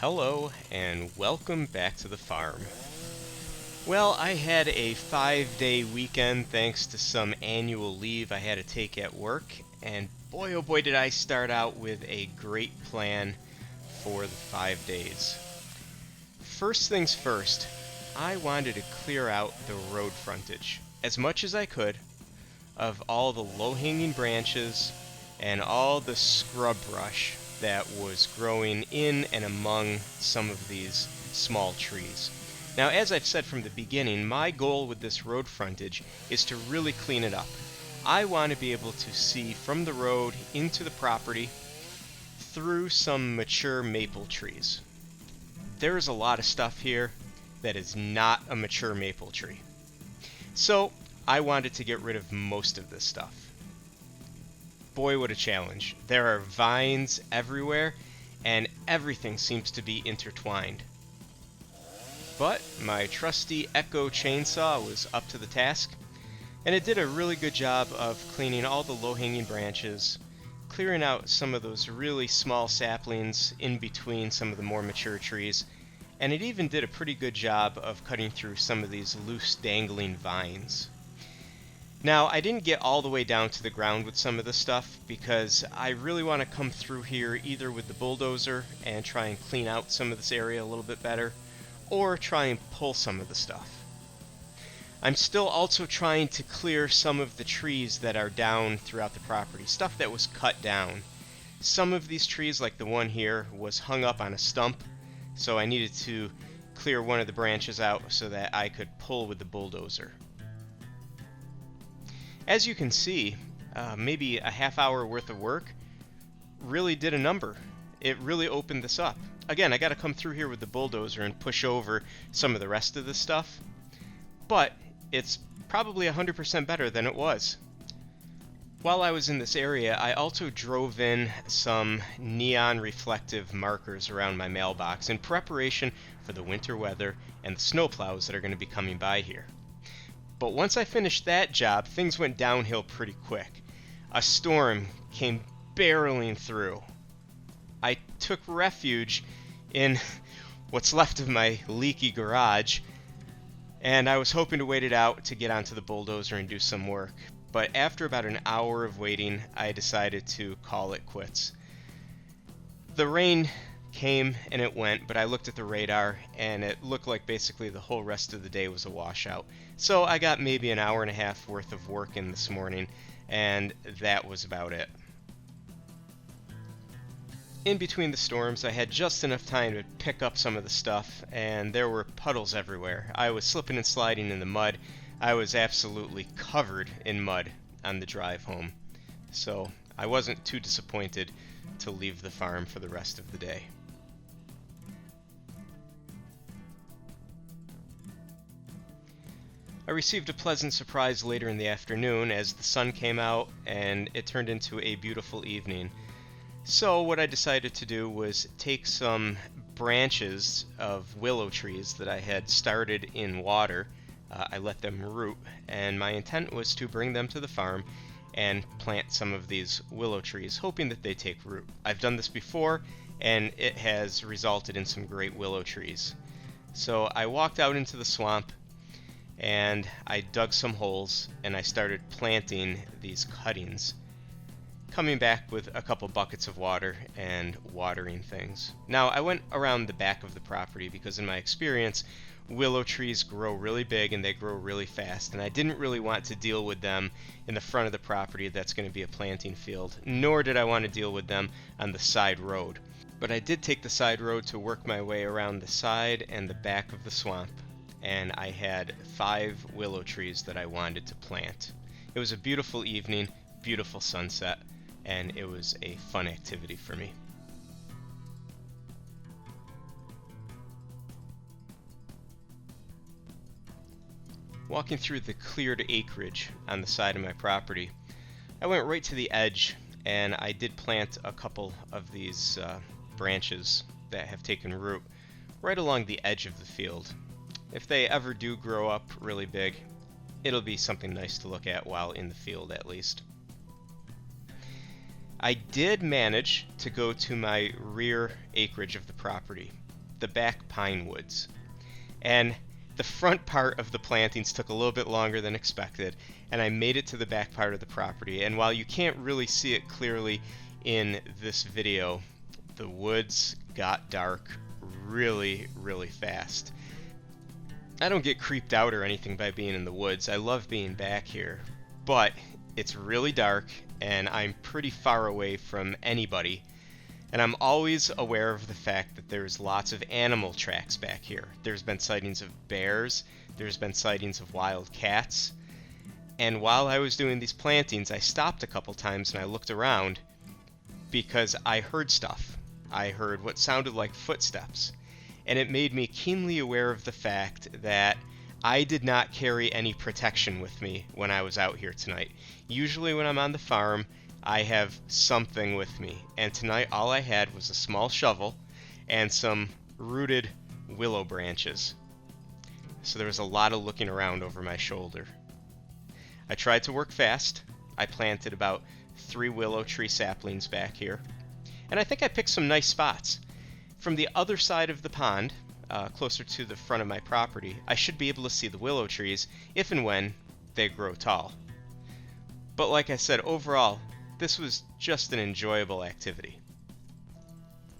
Hello and welcome back to the farm. Well, I had a 5-day weekend thanks to some annual leave I had to take at work, and boy oh boy did I start out with a great plan for the 5 days. First things first, I wanted to clear out the road frontage as much as I could of all the low-hanging branches and all the scrub brush that was growing in and among some of these small trees. Now, as I've said from the beginning, my goal with this road frontage is to really clean it up. I want to be able to see from the road into the property through some mature maple trees. There is a lot of stuff here that is not a mature maple tree. So I wanted to get rid of most of this stuff. Boy, what a challenge. There are vines everywhere, and everything seems to be intertwined. But my trusty Echo chainsaw was up to the task, and it did a really good job of cleaning all the low-hanging branches, clearing out some of those really small saplings in between some of the more mature trees, and it even did a pretty good job of cutting through some of these loose dangling vines. Now, I didn't get all the way down to the ground with some of this stuff because I really want to come through here either with the bulldozer and try and clean out some of this area a little bit better, or try and pull some of the stuff. I'm still also trying to clear some of the trees that are down throughout the property, stuff that was cut down. Some of these trees, like the one here, was hung up on a stump, so I needed to clear one of the branches out so that I could pull with the bulldozer. As you can see, maybe a half hour worth of work really did a number. It really opened this up. Again, I got to come through here with the bulldozer and push over some of the rest of this stuff, but it's probably 100% better than it was. While I was in this area, I also drove in some neon reflective markers around my mailbox in preparation for the winter weather and the snowplows that are going to be coming by here. But once I finished that job, things went downhill pretty quick. A storm came barreling through. I took refuge in what's left of my leaky garage, and I was hoping to wait it out to get onto the bulldozer and do some work. But after about an hour of waiting, I decided to call it quits. The rain came and it went, but I looked at the radar and it looked like basically the whole rest of the day was a washout. So I got maybe an hour and a half worth of work in this morning, and that was about it. In between the storms, I had just enough time to pick up some of the stuff, and there were puddles everywhere. I was slipping and sliding in the mud. I was absolutely covered in mud on the drive home. So I wasn't too disappointed to leave the farm for the rest of the day. I received a pleasant surprise later in the afternoon as the sun came out and it turned into a beautiful evening. So what I decided to do was take some branches of willow trees that I had started in water. I let them root, and my intent was to bring them to the farm and plant some of these willow trees, hoping that they take root. I've done this before, and it has resulted in some great willow trees. So I walked out into the swamp, and I dug some holes, and I started planting these cuttings, coming back with a couple buckets of water and watering things. Now, I went around the back of the property because in my experience, willow trees grow really big and they grow really fast, and I didn't really want to deal with them in the front of the property that's going to be a planting field, nor did I want to deal with them on the side road. But I did take the side road to work my way around the side and the back of the swamp, and I had 5 willow trees that I wanted to plant. It was a beautiful evening, beautiful sunset, and it was a fun activity for me. Walking through the cleared acreage on the side of my property, I went right to the edge and I did plant a couple of these branches that have taken root right along the edge of the field. If they ever do grow up really big, it'll be something nice to look at while in the field at least. I did manage to go to my rear acreage of the property, the back pine woods. And the front part of the plantings took a little bit longer than expected, and I made it to the back part of the property. And while you can't really see it clearly in this video, the woods got dark really, really fast. I don't get creeped out or anything by being in the woods. I love being back here, but it's really dark and I'm pretty far away from anybody. And I'm always aware of the fact that there's lots of animal tracks back here. There's been sightings of bears, there's been sightings of wild cats. And while I was doing these plantings, I stopped a couple times and I looked around because I heard stuff. I heard what sounded like footsteps. And it made me keenly aware of the fact that I did not carry any protection with me when I was out here tonight. Usually when I'm on the farm, I have something with me, and tonight all I had was a small shovel and some rooted willow branches. So there was a lot of looking around over my shoulder. I tried to work fast. I planted about 3 willow tree saplings back here, and I think I picked some nice spots. From the other side of the pond, closer to the front of my property, I should be able to see the willow trees if and when they grow tall. But like I said, overall, this was just an enjoyable activity.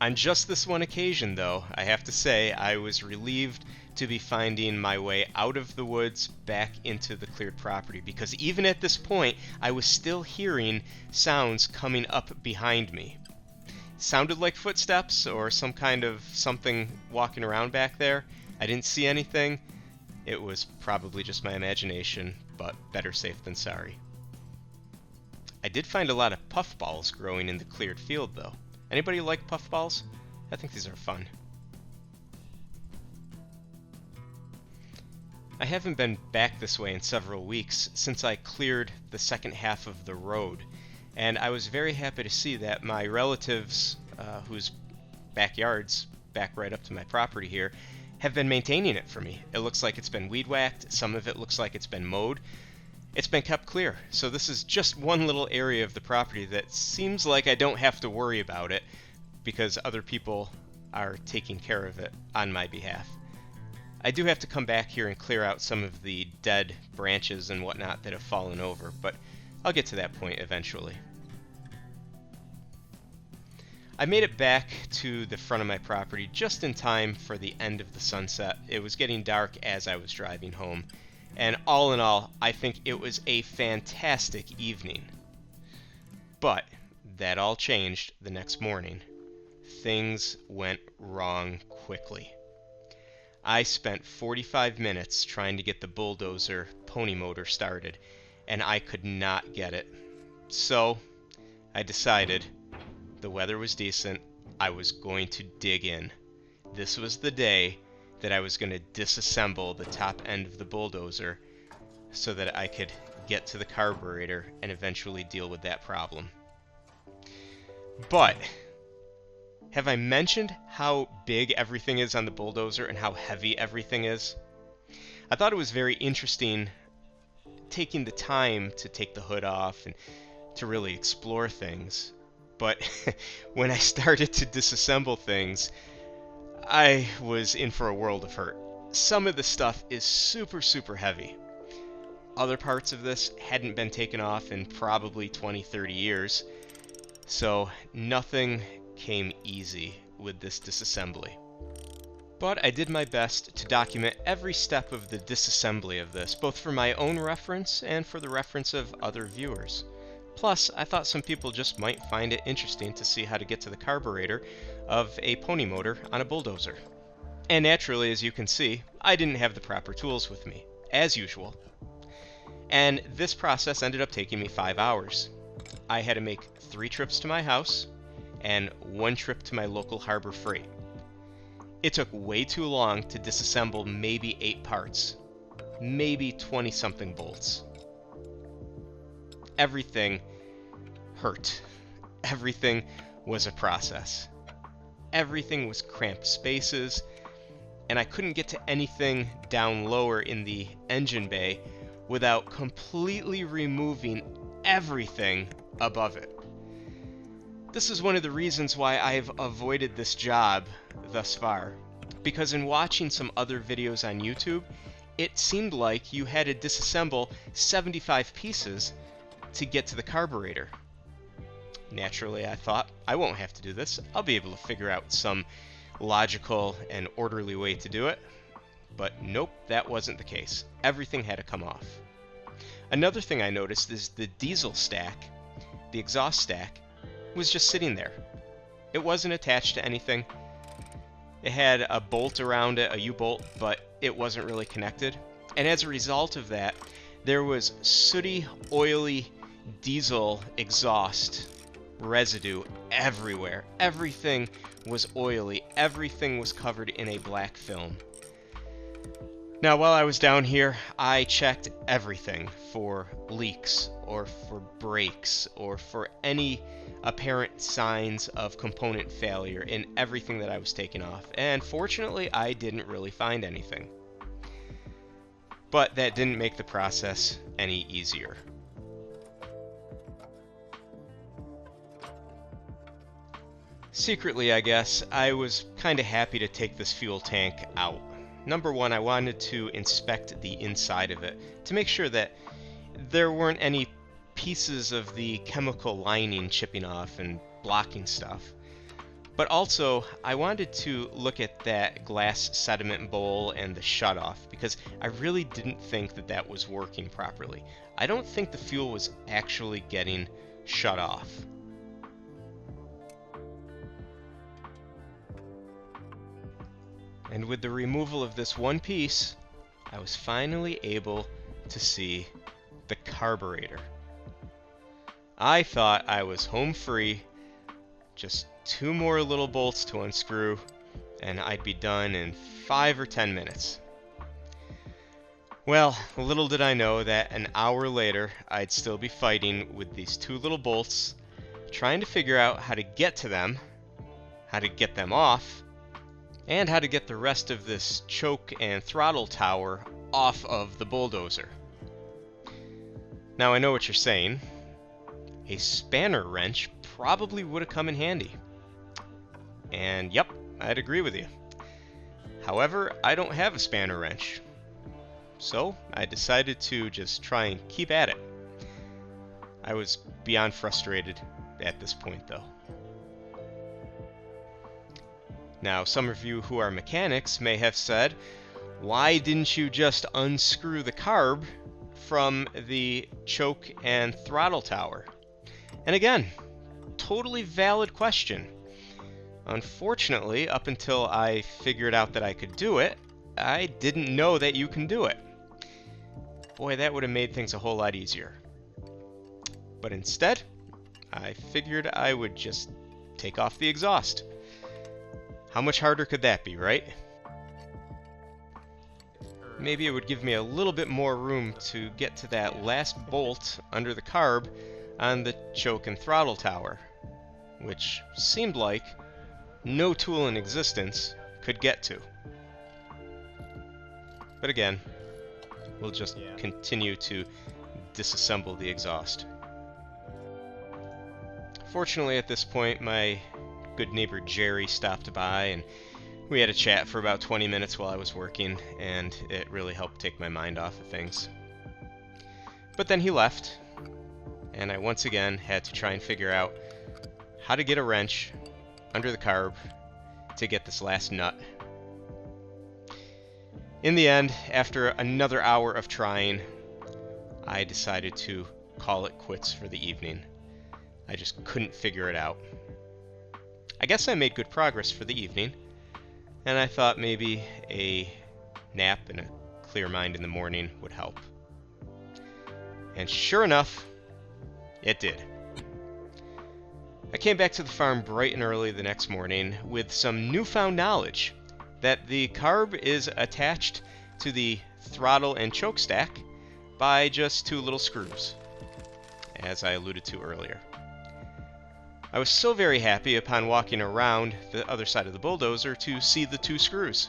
On just this one occasion, though, I have to say I was relieved to be finding my way out of the woods back into the cleared property, because even at this point, I was still hearing sounds coming up behind me. Sounded like footsteps or some kind of something walking around back there. I didn't see anything. It was probably just my imagination, but better safe than sorry. I did find a lot of puffballs growing in the cleared field, though. Anybody like puffballs? I think these are fun. I haven't been back this way in several weeks since I cleared the second half of the road, and I was very happy to see that my relatives, whose backyards back right up to my property here, have been maintaining it for me. It looks like it's been weed whacked, some of it looks like it's been mowed. It's been kept clear, so this is just one little area of the property that seems like I don't have to worry about it because other people are taking care of it on my behalf. I do have to come back here and clear out some of the dead branches and whatnot that have fallen over, but I'll get to that point eventually. I made it back to the front of my property just in time for the end of the sunset. It was getting dark as I was driving home. And all in all, I think it was a fantastic evening. But that all changed the next morning. Things went wrong quickly. I spent 45 minutes trying to get the bulldozer pony motor started, and I could not get it. So I decided the weather was decent. I was going to dig in. This was the day that I was going to disassemble the top end of the bulldozer so that I could get to the carburetor and eventually deal with that problem. But have I mentioned how big everything is on the bulldozer and how heavy everything is? I thought it was very interesting taking the time to take the hood off and to really explore things. But when I started to disassemble things, I was in for a world of hurt. Some of the stuff is super heavy. Other parts of this hadn't been taken off in probably 20-30 years, so nothing came easy with this disassembly. But I did my best to document every step of the disassembly of this, both for my own reference and for the reference of other viewers. Plus, I thought some people just might find it interesting to see how to get to the carburetor of a pony motor on a bulldozer. And naturally, as you can see, I didn't have the proper tools with me, as usual. And this process ended up taking me 5 hours. I had to make 3 trips to my house and 1 trip to my local Harbor Freight. It took way too long to disassemble maybe 8 parts, maybe 20-something bolts. Everything hurt. Everything was a process. Everything was cramped spaces, and I couldn't get to anything down lower in the engine bay without completely removing everything above it. This is one of the reasons why I've avoided this job thus far. because in watching some other videos on YouTube, it seemed like you had to disassemble 75 pieces to get to the carburetor. Naturally, I thought, I won't have to do this. I'll be able to figure out some logical and orderly way to do it. But nope, that wasn't the case. Everything had to come off. Another thing I noticed is the diesel stack, the exhaust stack, was just sitting there. It wasn't attached to anything. It had a bolt around it, a U-bolt, but it wasn't really connected. And as a result of that, there was sooty, oily diesel exhaust residue everywhere. Everything was oily. Everything was covered in a black film. Now, while I was down here, I checked everything for leaks or for breaks or for any apparent signs of component failure in everything that I was taking off. And fortunately, I didn't really find anything. But that didn't make the process any easier. Secretly, I guess, I was kind of happy to take this fuel tank out. Number one, I wanted to inspect the inside of it to make sure that there weren't any pieces of the chemical lining chipping off and blocking stuff. But also, I wanted to look at that glass sediment bowl and the shutoff because I really didn't think that that was working properly. I don't think the fuel was actually getting shut off. And with the removal of this one piece, I was finally able to see the carburetor. I thought I was home free, just 2 more little bolts to unscrew, and I'd be done in 5 or 10 minutes. Well, little did I know that an hour later, I'd still be fighting with these 2 little bolts, trying to figure out how to get to them, how to get them off, and how to get the rest of this choke and throttle tower off of the bulldozer. Now I know what you're saying. A spanner wrench probably would have come in handy. And yep, I'd agree with you. However, I don't have a spanner wrench. So I decided to just try and keep at it. I was beyond frustrated at this point though. Now, some of you who are mechanics may have said, why didn't you just unscrew the carb from the choke and throttle tower? And again, totally valid question. Unfortunately, up until I figured out that I could do it, I didn't know that you can do it. Boy, that would have made things a whole lot easier. But instead, I figured I would just take off the exhaust. How much harder could that be, right? Maybe it would give me a little bit more room to get to that last bolt under the carb on the choke and throttle tower, which seemed like no tool in existence could get to. But again, we'll just continue to disassemble the exhaust. Fortunately, at this point, my good neighbor Jerry stopped by and we had a chat for about 20 minutes while I was working, and it really helped take my mind off of things. But then he left, and I once again had to try and figure out how to get a wrench under the carb to get this last nut. In the end, after another hour of trying, I decided to call it quits for the evening. I just couldn't figure it out. I guess I made good progress for the evening, and I thought maybe a nap and a clear mind in the morning would help. And sure enough, it did. I came back to the farm bright and early the next morning with some newfound knowledge that the carb is attached to the throttle and choke stack by just 2 little screws, as I alluded to earlier. I was so very happy upon walking around the other side of the bulldozer to see the 2 screws.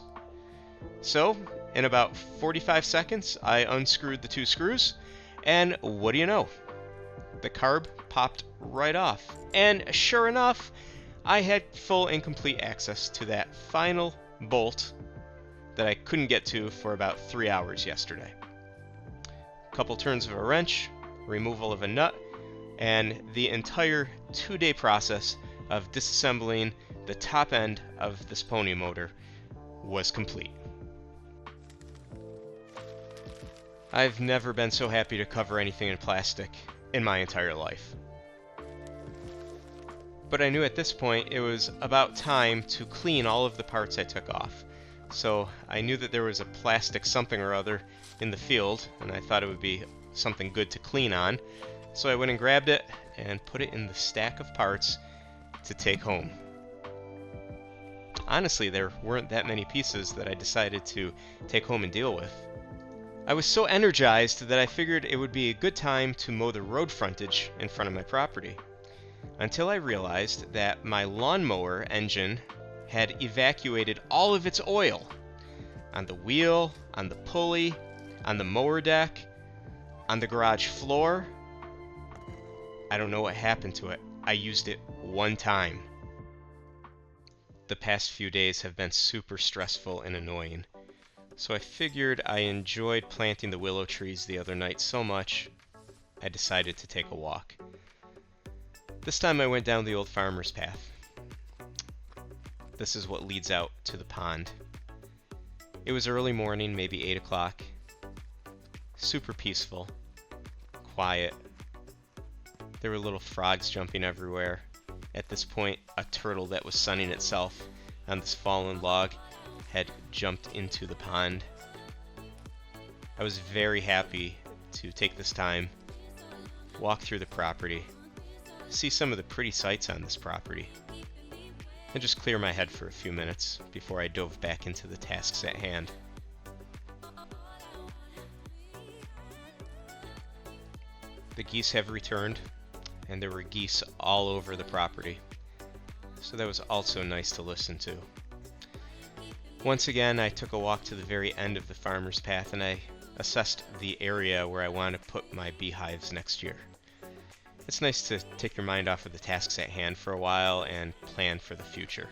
So, in about 45 seconds, I unscrewed the 2 screws, and what do you know? The carb popped right off. And sure enough, I had full and complete access to that final bolt that I couldn't get to for about 3 hours yesterday. A couple turns of a wrench, removal of a nut, and the entire 2-day process of disassembling the top end of this pony motor was complete. I've never been so happy to cover anything in plastic in my entire life. But I knew at this point it was about time to clean all of the parts I took off. So I knew that there was a plastic something or other in the field, and I thought it would be something good to clean on. So I went and grabbed it and put it in the stack of parts to take home. Honestly, there weren't that many pieces that I decided to take home and deal with. I was so energized that I figured it would be a good time to mow the road frontage in front of my property, until I realized that my lawnmower engine had evacuated all of its oil on the wheel, on the pulley, on the mower deck, on the garage floor. I don't know what happened to it. I used it one time. The past few days have been super stressful and annoying, so I figured I enjoyed planting the willow trees the other night so much, I decided to take a walk. This time I went down the old farmer's path. This is what leads out to the pond. It was early morning, maybe 8 o'clock. Super peaceful, quiet. There were little frogs jumping everywhere. At this point, a turtle that was sunning itself on this fallen log had jumped into the pond. I was very happy to take this time, walk through the property, see some of the pretty sights on this property, and just clear my head for a few minutes before I dove back into the tasks at hand. The geese have returned, and there were geese all over the property, so that was also nice to listen to. Once again, I took a walk to the very end of the farmer's path, and I assessed the area where I want to put my beehives next year. It's nice to take your mind off of the tasks at hand for a while and plan for the future.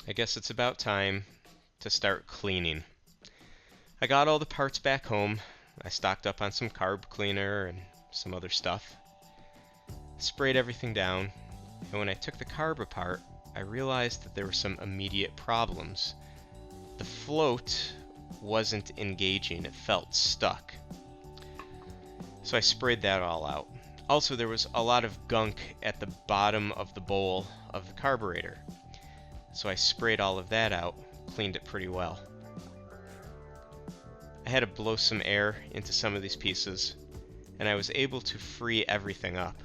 I guess it's about time to start cleaning. I got all the parts back home. I stocked up on some carb cleaner and some other stuff. Sprayed everything down, and when I took the carb apart, I realized that there were some immediate problems. The float wasn't engaging, it felt stuck. So I sprayed that all out. Also, there was a lot of gunk at the bottom of the bowl of the carburetor. So I sprayed all of that out, cleaned it pretty well. I had to blow some air into some of these pieces, and I was able to free everything up.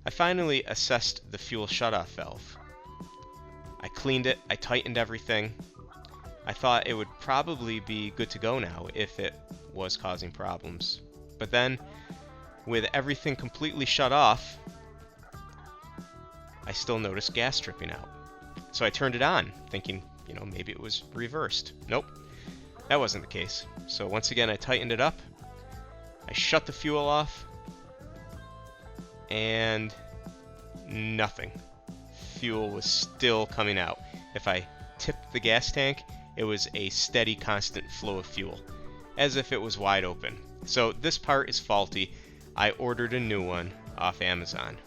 I finally assessed the fuel shutoff valve. I cleaned it, I tightened everything. I thought it would probably be good to go now if it was causing problems. But then, with everything completely shut off, I still noticed gas dripping out. So I turned it on, thinking, maybe it was reversed. Nope, that wasn't the case. So once again, I tightened it up. I shut the fuel off, and nothing. Fuel was still coming out. If I tipped the gas tank, it was a steady, constant flow of fuel, as if it was wide open. So this part is faulty. I ordered a new one off Amazon.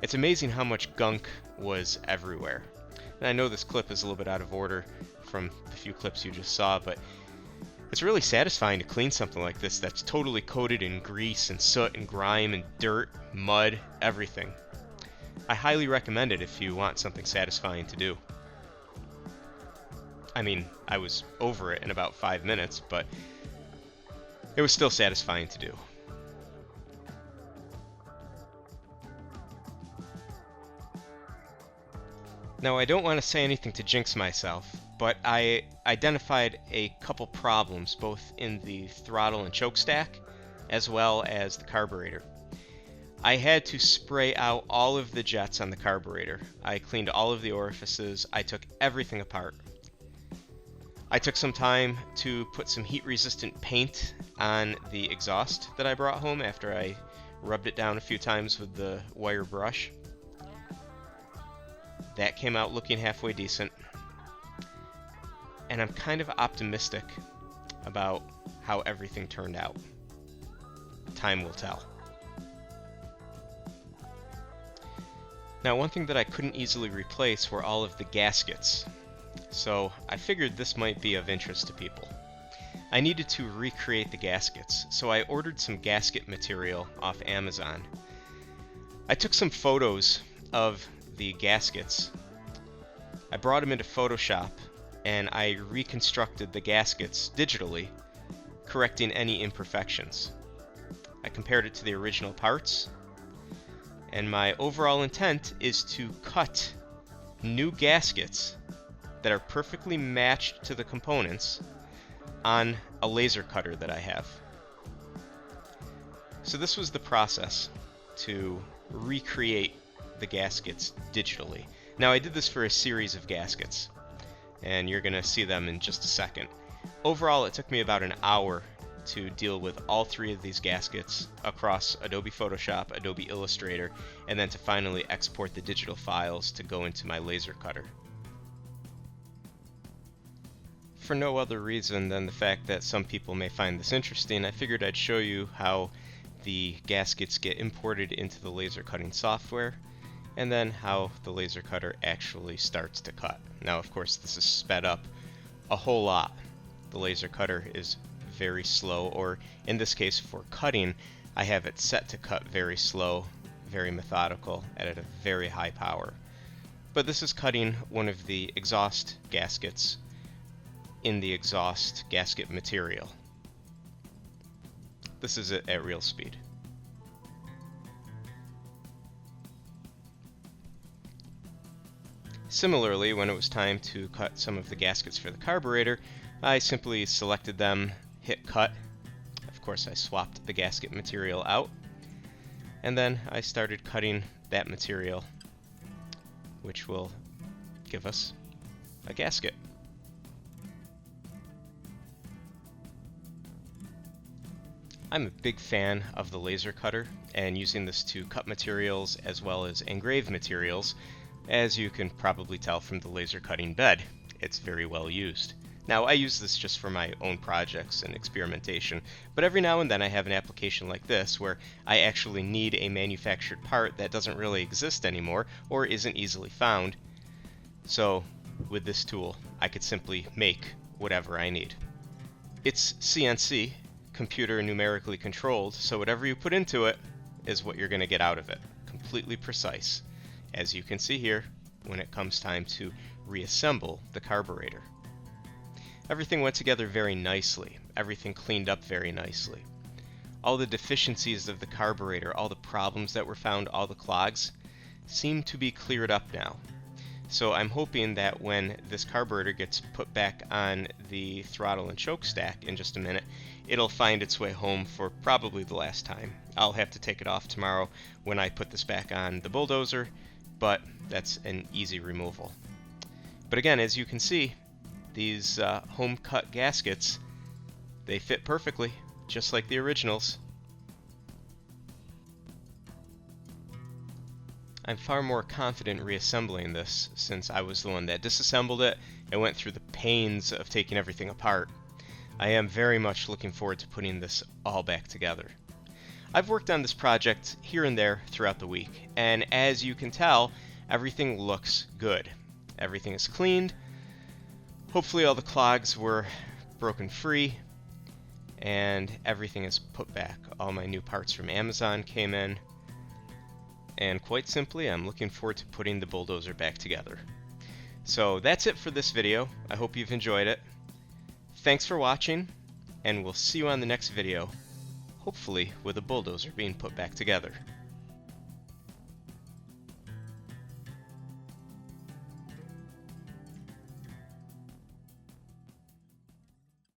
It's amazing how much gunk was everywhere. And I know this clip is a little bit out of order from the few clips you just saw, but it's really satisfying to clean something like this that's totally coated in grease and soot and grime and dirt, mud, everything. I highly recommend it if you want something satisfying to do. I mean, I was over it in about 5 minutes, but it was still satisfying to do. Now, I don't want to say anything to jinx myself, but I identified a couple problems both in the throttle and choke stack as well as the carburetor. I had to spray out all of the jets on the carburetor. I cleaned all of the orifices. I took everything apart. I took some time to put some heat-resistant paint on the exhaust that I brought home after I rubbed it down a few times with the wire brush. That came out looking halfway decent. And I'm kind of optimistic about how everything turned out. Time will tell. Now, one thing that I couldn't easily replace were all of the gaskets. So I figured this might be of interest to people. I needed to recreate the gaskets, so I ordered some gasket material off Amazon. I took some photos of the gaskets. I brought them into Photoshop and I reconstructed the gaskets digitally, correcting any imperfections. I compared it to the original parts, and my overall intent is to cut new gaskets that are perfectly matched to the components on a laser cutter that I have. So this was the process to recreate the gaskets digitally. Now, I did this for a series of gaskets, and you're going to see them in just a second. Overall, it took me about an hour to deal with all three of these gaskets across Adobe Photoshop, Adobe Illustrator, and then to finally export the digital files to go into my laser cutter. For no other reason than the fact that some people may find this interesting, I figured I'd show you how the gaskets get imported into the laser cutting software, and then how the laser cutter actually starts to cut. Now, of course, this is sped up a whole lot. The laser cutter is very slow, or in this case for cutting, I have it set to cut very slow, very methodical, and at a very high power. But this is cutting one of the exhaust gaskets in the exhaust gasket material. This is it at real speed. Similarly, when it was time to cut some of the gaskets for the carburetor, I simply selected them, hit cut. Of course, I swapped the gasket material out, and then I started cutting that material, which will give us a gasket. I'm a big fan of the laser cutter and using this to cut materials as well as engrave materials. As you can probably tell from the laser cutting bed, it's very well used. Now, I use this just for my own projects and experimentation, but every now and then I have an application like this where I actually need a manufactured part that doesn't really exist anymore or isn't easily found. So with this tool, I could simply make whatever I need. It's CNC, computer numerically controlled, so whatever you put into it is what you're going to get out of it. Completely precise, as you can see here when it comes time to reassemble the carburetor. Everything went together very nicely. Everything cleaned up very nicely. All the deficiencies of the carburetor, all the problems that were found, all the clogs, seem to be cleared up now. So I'm hoping that when this carburetor gets put back on the throttle and choke stack in just a minute, it'll find its way home for probably the last time. I'll have to take it off tomorrow when I put this back on the bulldozer, but that's an easy removal. But again, as you can see, these home cut gaskets, they fit perfectly, just like the originals. I'm far more confident reassembling this since I was the one that disassembled it and went through the pains of taking everything apart. I am very much looking forward to putting this all back together. I've worked on this project here and there throughout the week, and as you can tell, everything looks good. Everything is cleaned. Hopefully all the clogs were broken free, and everything is put back. All my new parts from Amazon came in. And quite simply, I'm looking forward to putting the bulldozer back together. So that's it for this video. I hope you've enjoyed it. Thanks for watching, and we'll see you on the next video, hopefully with a bulldozer being put back together.